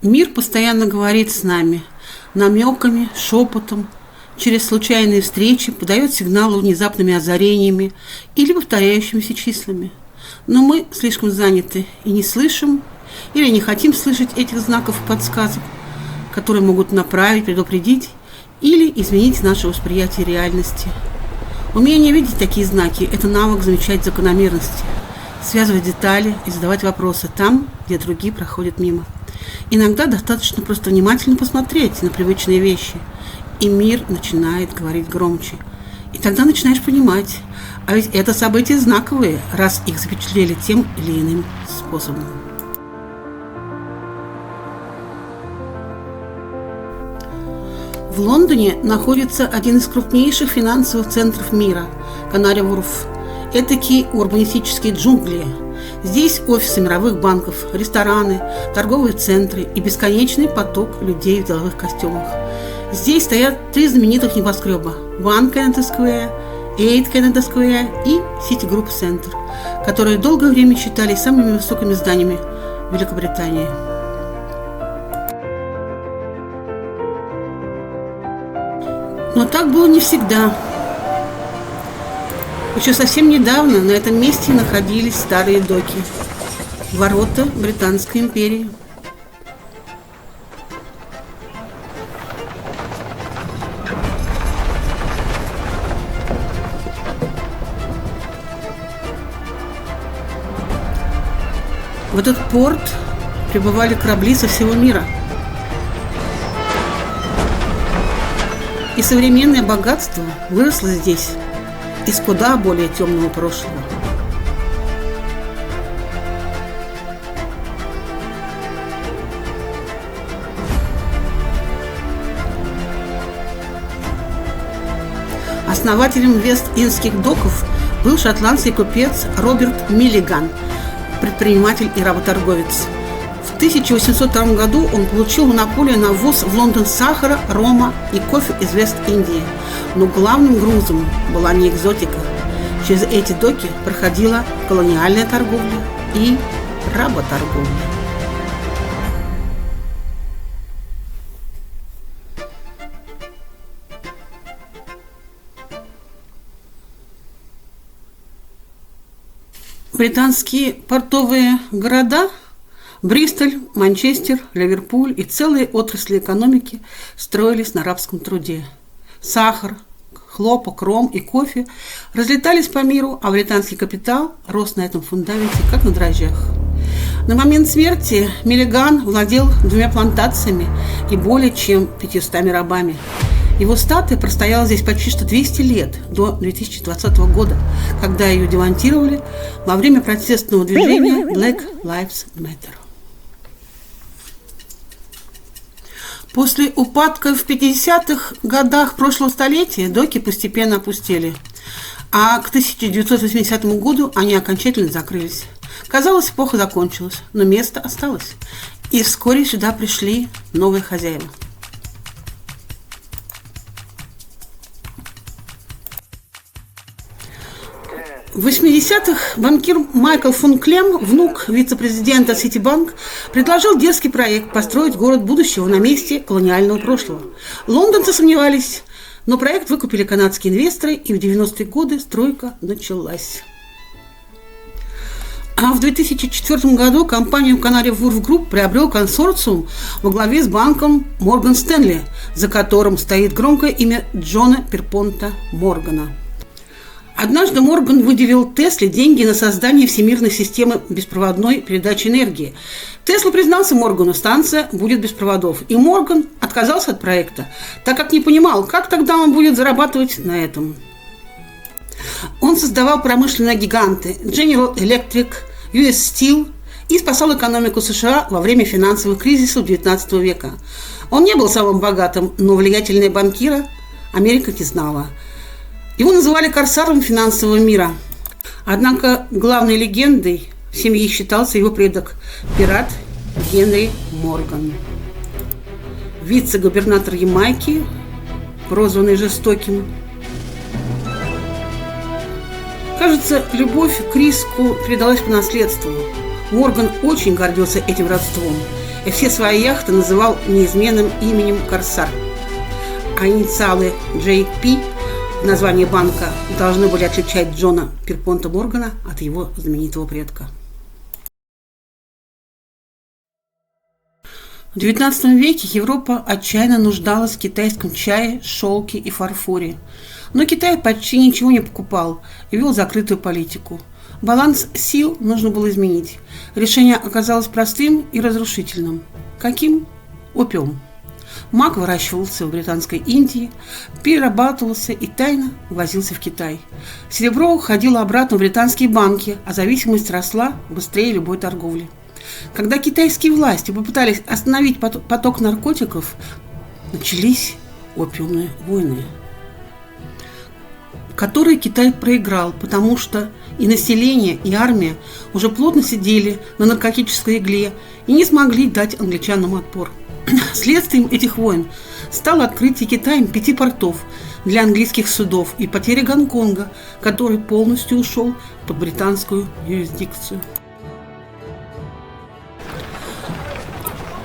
Мир постоянно говорит с нами, намеками, шепотом, через случайные встречи подает сигналы внезапными озарениями или повторяющимися числами. Но мы слишком заняты и не слышим или не хотим слышать этих знаков и подсказок, которые могут направить, предупредить или изменить наше восприятие реальности. Умение видеть такие знаки – это навык замечать закономерности, связывать детали и задавать вопросы там, где другие проходят мимо. Иногда достаточно просто внимательно посмотреть на привычные вещи, и мир начинает говорить громче. И тогда начинаешь понимать, а ведь это события знаковые, раз их запечатлели тем или иным способом. В Лондоне находится один из крупнейших финансовых центров мира – Канари-Вурф. Этакие урбанистические джунгли. Здесь офисы мировых банков, рестораны, торговые центры и бесконечный поток людей в деловых костюмах. Здесь стоят 3 знаменитых небоскреба – One Canada Square, 8 Canada Square и Citigroup Center, которые долгое время считались самыми высокими зданиями Великобритании. Но так было не всегда. Еще совсем недавно на этом месте находились старые доки, ворота Британской империи. В этот порт прибывали корабли со всего мира. И современное богатство выросло здесь из куда более темного прошлого. Основателем Вест-Индских доков был шотландский купец Роберт Миллиган, предприниматель и работорговец. В 1802 году он получил монополию на ввоз в Лондон сахара, рома и кофе из Вест-Индии. Но главным грузом была не экзотика. Через эти доки проходила колониальная торговля и работорговля. Британские портовые города Бристоль, Манчестер, Ливерпуль и целые отрасли экономики строились на рабском труде. Сахар, хлопок, ром и кофе разлетались по миру, а британский капитал рос на этом фундаменте, как на дрожжах. На момент смерти Миллиган владел 2 плантациями и более чем 500 рабами. Его статуя простояла здесь почти что 200 лет, до 2020 года, когда ее демонтировали во время протестного движения Black Lives Matter. После упадка в 50-х годах прошлого столетия доки постепенно опустели, а к 1980 году они окончательно закрылись. Казалось, эпоха закончилась, но место осталось, и вскоре сюда пришли новые хозяева. В 80-х банкир Майкл фон Клем, внук вице-президента Ситибанк, предложил дерзкий проект построить город будущего на месте колониального прошлого. Лондонцы сомневались, но проект выкупили канадские инвесторы, и в 90-е годы стройка началась. А в 2004 году компанию Канари-Вурф Групп приобрел консорциум во главе с банком Морган Стэнли, за которым стоит громкое имя Джона Перпонта Моргана. Однажды Морган выделил Тесле деньги на создание всемирной системы беспроводной передачи энергии. Тесла признался Моргану, станция будет без проводов. И Морган отказался от проекта, так как не понимал, как тогда он будет зарабатывать на этом. Он создавал промышленные гиганты General Electric, US Steel и спасал экономику США во время финансовых кризисов XIX века. Он не был самым богатым, но влиятельные банкиры Америка не знала. Его называли корсаром финансового мира. Однако главной легендой в семье считался его предок – пират Генри Морган. Вице-губернатор Ямайки, прозванный жестоким. Кажется, любовь к риску передалась по наследству. Морган очень гордился этим родством. и все свои яхты называл неизменным именем «Корсар». А инициалы JP в названии банка должны были отличать Джона Пирпонта Моргана от его знаменитого предка. В XIX веке Европа отчаянно нуждалась в китайском чае, шелке и фарфоре. Но Китай почти ничего не покупал и вел закрытую политику. Баланс сил нужно было изменить. Решение оказалось простым и разрушительным. Каким? Опиум. Мак выращивался в Британской Индии, перерабатывался и тайно возился в Китай. Серебро уходило обратно в британские банки, а зависимость росла быстрее любой торговли. Когда китайские власти попытались остановить поток наркотиков, начались опиумные войны, которые Китай проиграл, потому что и население, и армия уже плотно сидели на наркотической игле и не смогли дать англичанам отпор. Следствием этих войн стало открытие Китаем 5 портов для английских судов и потеря Гонконга, который полностью ушел под британскую юрисдикцию.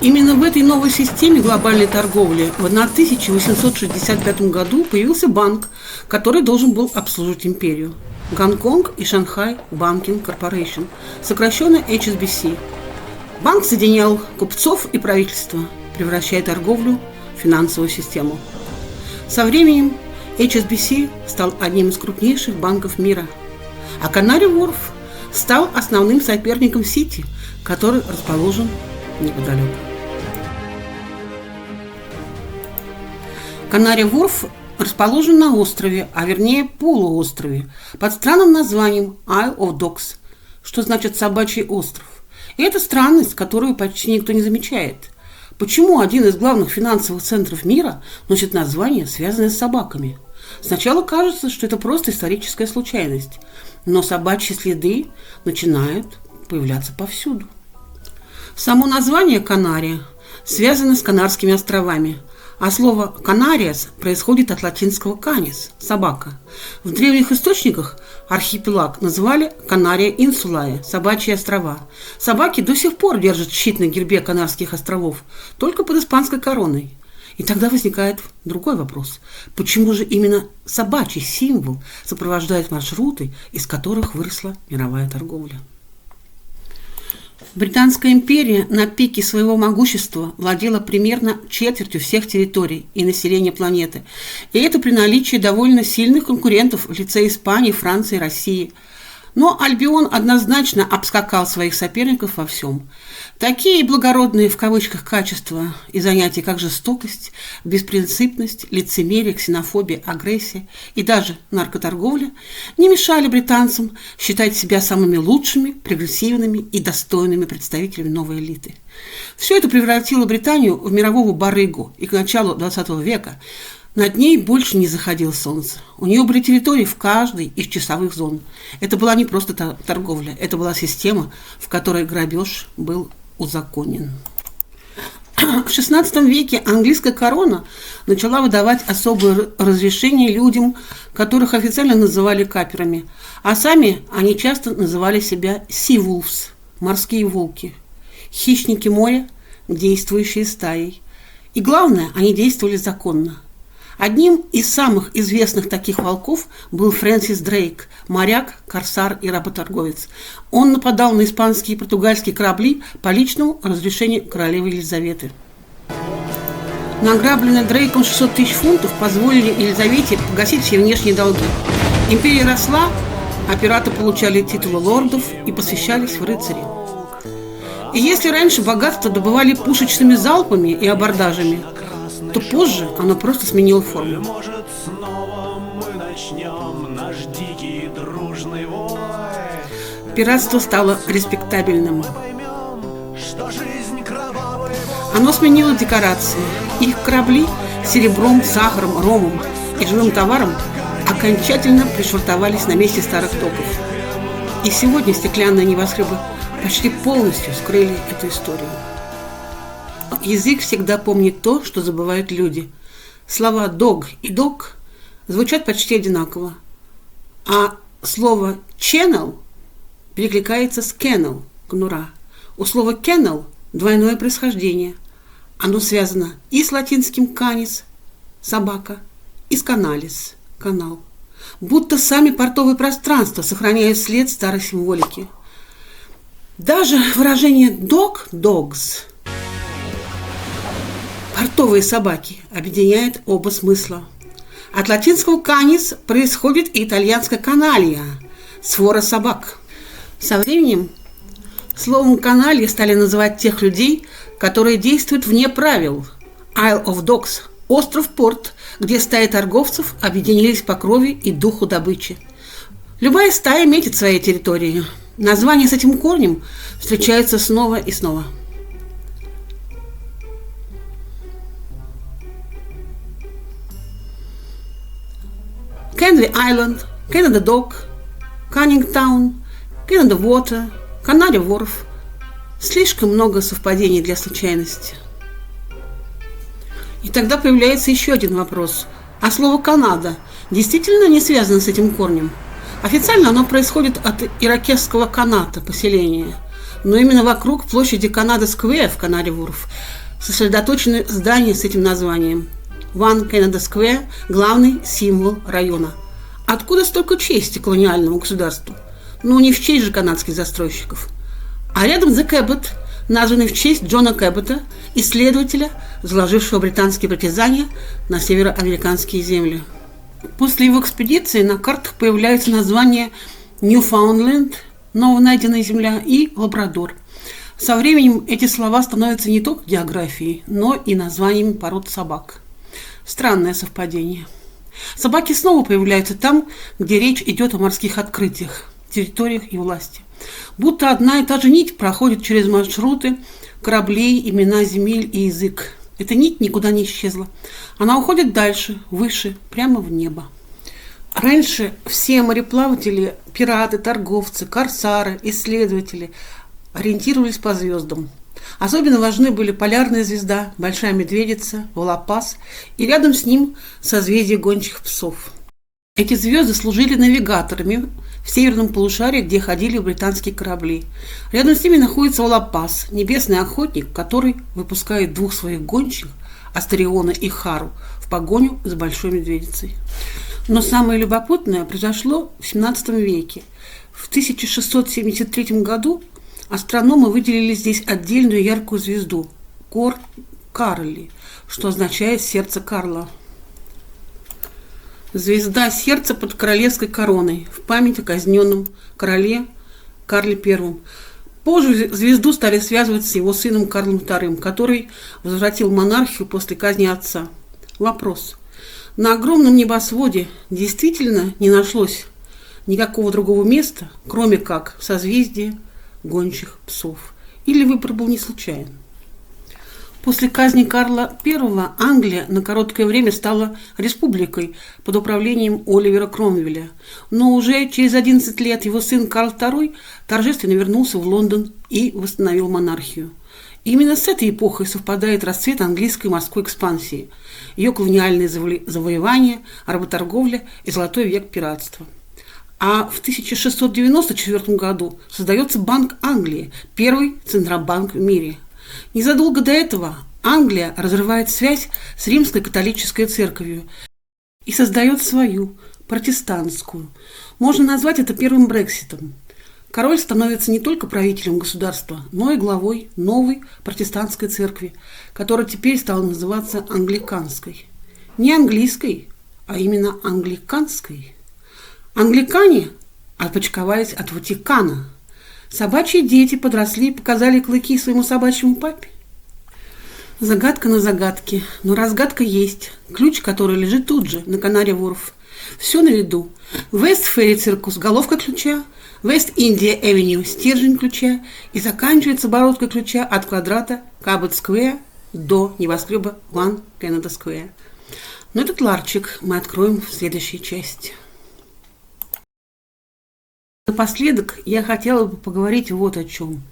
Именно в этой новой системе глобальной торговли в 1865 году появился банк, который должен был обслуживать империю. Гонконг и Шанхай Банкинг Корпорейшн, сокращенно HSBC. Банк соединял купцов и правительство, превращая торговлю в финансовую систему. Со временем HSBC стал одним из крупнейших банков мира, а Канари Уорф стал основным соперником Сити, который расположен неподалеку. Канари Уорф расположен на острове, а вернее полуострове, под странным названием Isle of Dogs, что значит «собачий остров». И это странность, которую почти никто не замечает. Почему один из главных финансовых центров мира носит название, связанное с собаками? Сначала кажется, что это просто историческая случайность, но собачьи следы начинают появляться повсюду. Само название Канария связано с Канарскими островами, а слово «канариас» происходит от латинского «canis» – собака. В древних источниках архипелаг называли Канария Инсулае – собачьи острова. Собаки до сих пор держат щит на гербе Канарских островов, только под испанской короной. И тогда возникает другой вопрос. Почему же именно собачий символ сопровождает маршруты, из которых выросла мировая торговля? Британская империя на пике своего могущества владела примерно четвертью всех территорий и населения планеты. И это при наличии довольно сильных конкурентов в лице Испании, Франции, России. Но Альбион однозначно обскакал своих соперников во всем. Такие благородные в кавычках качества и занятия, как жестокость, беспринципность, лицемерие, ксенофобия, агрессия и даже наркоторговля, не мешали британцам считать себя самыми лучшими, прогрессивными и достойными представителями новой элиты. Все это превратило Британию в мирового барыгу, и к началу XX века над ней больше не заходило солнце. У нее были территории в каждой из часовых зон. Это была не просто торговля, это была система, в которой грабеж был узаконен. В XVI веке английская корона начала выдавать особые разрешения людям, которых официально называли каперами, а сами они часто называли себя sea wolves – морские волки, хищники моря, действующие стаей. И главное, они действовали законно. Одним из самых известных таких волков был Фрэнсис Дрейк, моряк, корсар и работорговец. Он нападал на испанские и португальские корабли по личному разрешению королевы Елизаветы. Награбленные Дрейком 600 тысяч фунтов позволили Елизавете погасить все внешние долги. Империя росла, а пираты получали титулы лордов и посвящались в рыцари. И если раньше богатство добывали пушечными залпами и абордажами, то позже оно просто сменило форму. Может, снова мы начнем наш дикий дружный вой. Пиратство стало респектабельным. Поймем, что жизнь кровавый бой. Оно сменило декорации. Их корабли с серебром, сахаром, ромом и живым товаром окончательно пришвартовались на месте старых доков. И сегодня стеклянные небоскребы почти полностью скрыли эту историю. Язык всегда помнит то, что забывают люди. Слова «дог» и «дог» звучат почти одинаково, а слово «channel» перекликается с «kennel» – «кнура». У слова «kennel» двойное происхождение. Оно связано и с латинским canis – собака, и с canalis – канал. Будто сами портовые пространства сохраняют след старой символики. Даже выражение dog – dogs – портовые собаки – объединяет оба смысла. От латинского canis происходит и итальянское canaglia – свора собак. Со временем словом каналья стали называть тех людей, которые действуют вне правил. Isle of Dogs – остров-порт, где стаи торговцев объединились по крови и духу добычи. Любая стая метит своей территории. Названия с этим корнем встречаются снова и снова. Canary Island, Canada Dock, Canning Town, Canada Water, Канари Ворф. Слишком много совпадений для случайности. И тогда появляется еще один вопрос. А слово «Канада» действительно не связано с этим корнем? Официально оно происходит от ирокесского каната, поселения. Но именно вокруг площади Канада-сквер в Канари-Ворф сосредоточены здания с этим названием. One Canada Square – главный символ района. Откуда столько чести колониальному государству? Ну, не в честь же канадских застройщиков. А рядом The Cabot, названный в честь Джона Кэббота, исследователя, заложившего британские притязания на североамериканские земли. После его экспедиции на картах появляются названия Ньюфаундленд, новонайденная земля, и Лабрадор. Со временем эти слова становятся не только географией, но и названиями пород собак. Странное совпадение. Собаки снова появляются там, где речь идет о морских открытиях, территориях и власти. Будто одна и та же нить проходит через маршруты кораблей, имена земель и язык. Эта нить никуда не исчезла. Она уходит дальше, выше, прямо в небо. Раньше все мореплаватели, пираты, торговцы, корсары, исследователи ориентировались по звездам. Особенно важны были полярная звезда, Большая Медведица, Волопас и рядом с ним созвездие гончих псов. Эти звезды служили навигаторами в северном полушарии, где ходили британские корабли. Рядом с ними находится Волопас, небесный охотник, который выпускает двух своих гончих, Астериона и Хару, в погоню за Большой Медведицей. Но самое любопытное произошло в XVII веке. В 1673 году астрономы выделили здесь отдельную яркую звезду – Кор Карли, что означает «сердце Карла». Звезда сердца под королевской короной в память о казненном короле Карле I. Позже звезду стали связывать с его сыном Карлом II, который возвратил монархию после казни отца. Вопрос. На огромном небосводе действительно не нашлось никакого другого места, кроме как созвездия гончих псов? Или выбор был не случайен? После казни Карла I Англия на короткое время стала республикой под управлением Оливера Кромвеля, но уже через 11 лет его сын Карл II торжественно вернулся в Лондон и восстановил монархию. Именно с этой эпохой совпадает расцвет английской морской экспансии, ее колониальные завоевания, работорговля и золотой век пиратства. А в 1694 году создается Банк Англии, первый центробанк в мире. Незадолго до этого Англия разрывает связь с римской католической церковью и создает свою, протестантскую. Можно назвать это первым Брекситом. Король становится не только правителем государства, но и главой новой протестантской церкви, которая теперь стала называться англиканской. Не английской, а именно англиканской. Англикане отпочковались от Ватикана. Собачьи дети подросли и показали клыки своему собачьему папе. Загадка на загадке, но разгадка есть. Ключ, который лежит тут же, на Канари-Ворф. Все на виду. Вест-Ферри Циркус – головка ключа, Вест-Индия-Эвеню – стержень ключа и заканчивается бородкой ключа от квадрата Кабот-Сквер до небоскреба One Canada Square. Но этот ларчик мы откроем в следующей части. Напоследок я хотела бы поговорить вот о чем.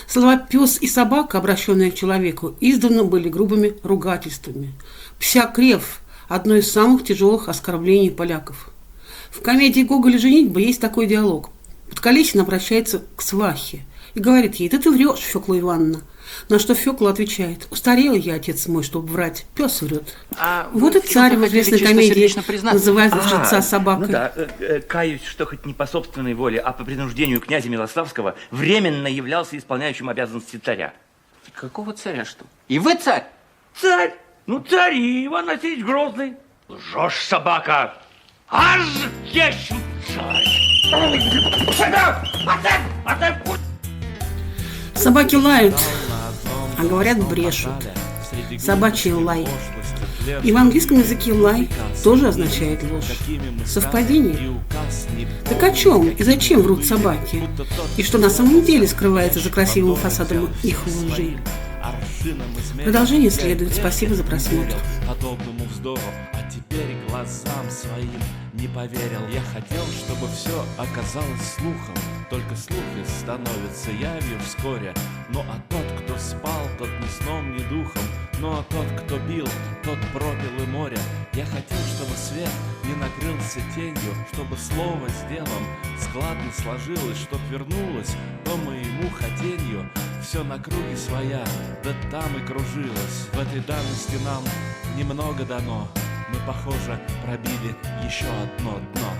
Слова «пес» и «собака», обращенные к человеку, издавна были грубыми ругательствами. «Псякрев» – одно из самых тяжелых оскорблений поляков. В комедии Гоголя «Женитьба» есть такой диалог. Подколесин обращается к свахе. и говорит ей: да ты врешь, Фёкла Ивановна. На что Фёкла отвечает: устарел я, отец мой, чтобы врать, пес врет. Вот и царь в известной комедии называет лжеца собакой. Ну да, каюсь, что хоть не по собственной воле, а по принуждению князя Милославского временно являлся исполняющим обязанности царя. Какого царя, что? И вы царь? Царь! Ну, царь и Иван Васильевич Грозный. Лжешь, собака! Аж есть царь! Собаки лают, а говорят, брешут. Собачий лай. И в английском языке лай тоже означает ложь. Совпадение? Так о чем и зачем врут собаки? И что на самом деле скрывается за красивым фасадом их лжи? Продолжение следует. Спасибо за просмотр. Подобному вздору, а теперь глазам своим не поверил. Я хотел, чтобы все оказалось слухом, только слухи становятся явью вскоре. Ну а тот, кто спал, тот ни сном, ни духом. Ну а тот, кто бил, тот пропил и море. Я хотел, чтобы свет не накрылся тенью, чтобы слово с делом складно сложилось, чтоб вернулось по моему хотенью. Все на круге своя, да там и кружилось. В этой данности нам немного дано. Мы, похоже, пробили еще одно дно.